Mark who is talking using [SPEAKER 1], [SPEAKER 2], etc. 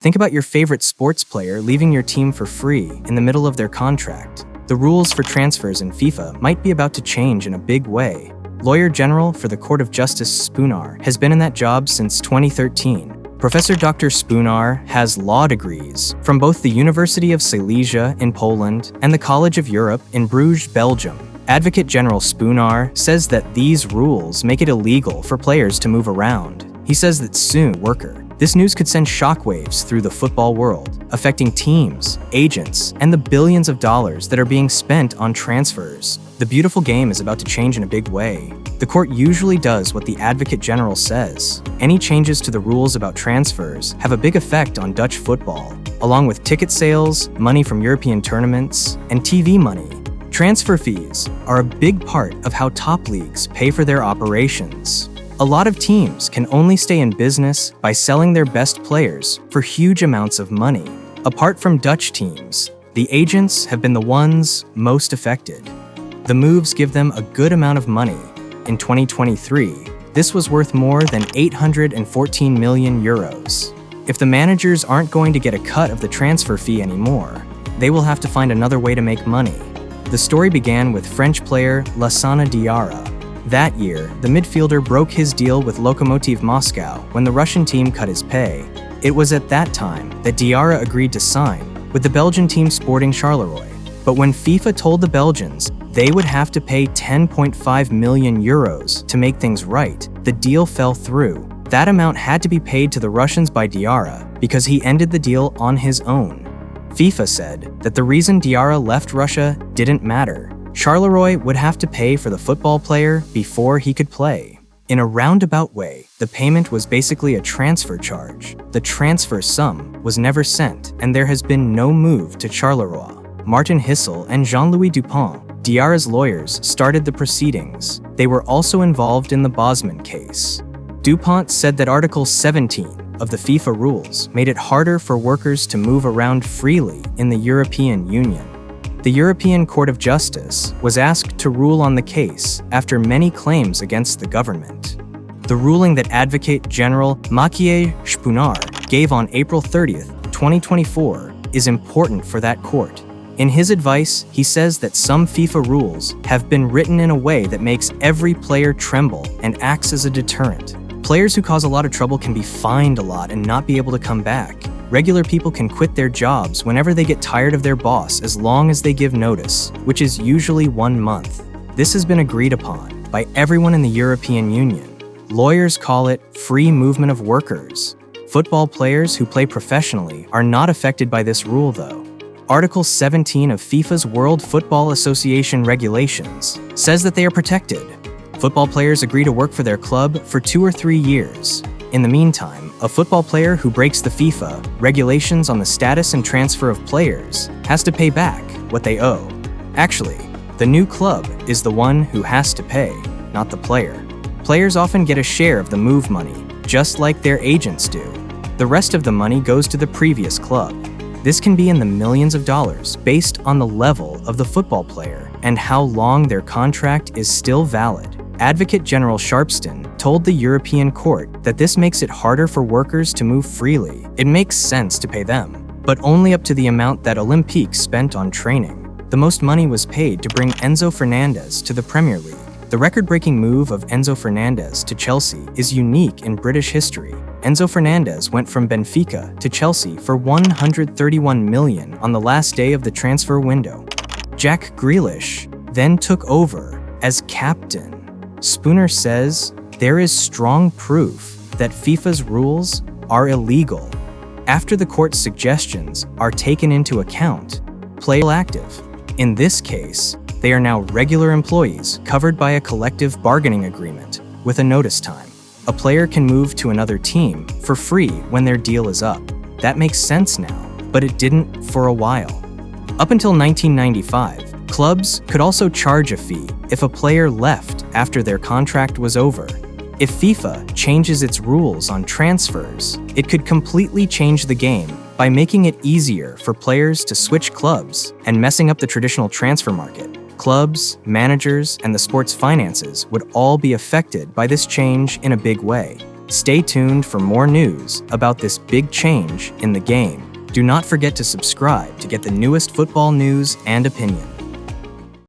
[SPEAKER 1] Think about your favorite sports player leaving your team for free in the middle of their contract. The rules for transfers in FIFA might be about to change in a big way. Lawyer General for the Court of Justice Szpunar has been in that job since 2013. Professor Dr. Szpunar has law degrees from both the University of Silesia in Poland and the College of Europe in Bruges, Belgium. Advocate General Szpunar says that these rules make it illegal for players to move around. He says that soon, this news could send shockwaves through the football world, affecting teams, agents, and the billions of dollars that are being spent on transfers. The beautiful game is about to change in a big way. The court usually does what the Advocate General says. Any changes to the rules about transfers have a big effect on Dutch football, along with ticket sales, money from European tournaments, and TV money. Transfer fees are a big part of how top leagues pay for their operations. A lot of teams can only stay in business by selling their best players for huge amounts of money. Apart from Dutch teams, the agents have been the ones most affected. The moves give them a good amount of money. In 2023, this was worth more than 814 million euros. If the managers aren't going to get a cut of the transfer fee anymore, they will have to find another way to make money. The story began with French player Diarra. That year, the midfielder broke his deal with Lokomotiv Moscow when the Russian team cut his pay. It was at that time that Diarra agreed to sign with the Belgian team Sporting Charleroi. But when FIFA told the Belgians they would have to pay 10.5 million euros to make things right, the deal fell through. That amount had to be paid to the Russians by Diarra because he ended the deal on his own. FIFA said that the reason Diarra left Russia didn't matter. Charleroi would have to pay for the football player before he could play. In a roundabout way, the payment was basically a transfer charge. The transfer sum was never sent, and there has been no move to Charleroi. Martin Hissel and Jean-Louis Dupont, Diarra's lawyers, started the proceedings. They were also involved in the Bosman case. Dupont said that Article 17 of the FIFA rules made it harder for workers to move around freely in the European Union. The European Court of Justice was asked to rule on the case after many claims against the government. The ruling that Advocate General Szpunar gave on April 30th, 2024 is important for that court. In his advice, he says that some FIFA rules have been written in a way that makes every player tremble and acts as a deterrent. Players who cause a lot of trouble can be fined a lot and not be able to come back. Regular people can quit their jobs whenever they get tired of their boss as long as they give notice, which is usually 1 month. This has been agreed upon by everyone in the European Union. Lawyers call it free movement of workers. Football players who play professionally are not affected by this rule, though. Article 17 of FIFA's World Football Association regulations says that they are protected. Football players agree to work for their club for 2 or 3 years. In the meantime, a football player who breaks the FIFA regulations on the status and transfer of players has to pay back what they owe. Actually, the new club is the one who has to pay, not the player. Players often get a share of the move money, just like their agents do. The rest of the money goes to the previous club. This can be in the millions of dollars based on the level of the football player and how long their contract is still valid. Advocate General Szpunar told the European Court that this makes it harder for workers to move freely. It makes sense to pay them, but only up to the amount that Olympique spent on training. The most money was paid to bring Enzo Fernandez to the Premier League. The record-breaking move of Enzo Fernandez to Chelsea is unique in British history. Enzo Fernandez went from Benfica to Chelsea for 131 million on the last day of the transfer window. Jack Grealish then took over as captain. Szpunar says there is strong proof that FIFA's rules are illegal. After the court's suggestions are taken into account, players are active. In this case, they are now regular employees covered by a collective bargaining agreement with a notice time. A player can move to another team for free when their deal is up. That makes sense now, but it didn't for a while. Up until 1995, clubs could also charge a fee if a player left after their contract was over. If FIFA changes its rules on transfers, it could completely change the game by making it easier for players to switch clubs and messing up the traditional transfer market. Clubs, managers, and the sport's finances would all be affected by this change in a big way. Stay tuned for more news about this big change in the game. Do not forget to subscribe to get the newest football news and opinions.